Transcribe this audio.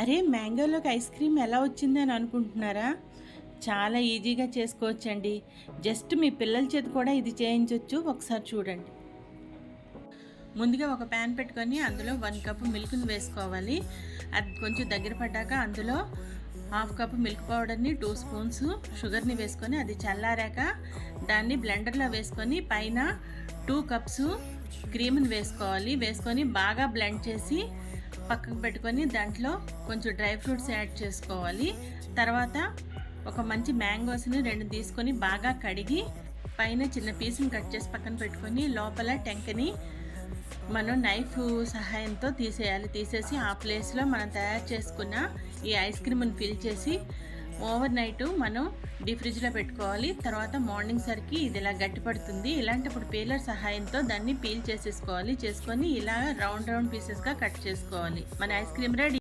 అరే మ్యాంగోలోకి ice cream ఎలా వచ్చింది అని అనుకుంటున్నారా? చాలా ఈజీగా చేసుకోవచ్చండి. జస్ట్ మీ పిల్లల చేత కూడా ఇది చేయించొచ్చు. ఒకసారి చూడండి. ముందుగా ఒక ప్యాన్ పెట్టుకొని అందులో 1 కప్ మిల్క్ని వేసుకోవాలి. అది కొంచెం దగ్గర పడ్డాక అందులో హాఫ్ కప్ మిల్క్ పౌడర్ని 2 స్పూన్స్ షుగర్ని వేసుకొని అది చల్లారాక దాన్ని బ్లెండర్లో వేసుకొని పైన 2 కప్స్ క్రీమ్ని వేసుకోవాలి. వేసుకొని బాగా బ్లెండ్ చేసి పక్కకు పెట్టుకొని దాంట్లో కొంచెం డ్రై ఫ్రూట్స్ యాడ్ చేసుకోవాలి. తర్వాత ఒక మంచి మ్యాంగోస్ని 2 తీసుకొని బాగా కడిగి పైన చిన్న పీస్ని కట్ చేసి పక్కన పెట్టుకొని లోపల టెంకని మనం నైఫ్ సహాయంతో తీసేయాలి. తీసేసి ఆ ప్లేస్లో మనం తయారు చేసుకున్న ఈ ఐస్ క్రీమ్ని ఫిల్ చేసి ఓవర్ నైట్ మనం డీప్ ఫ్రిడ్జ్లో పెట్టుకోవాలి. తర్వాత మార్నింగ్ సరికి ఇది ఇలా గట్టిపడుతుంది. ఇలాంటప్పుడు పీలర్ సహాయంతో దాన్ని పీల్ చేసుకొని ఇలా రౌండ్ పీసెస్గా కట్ చేసుకోవాలి. మన ఐస్ క్రీమ్ రెడీ.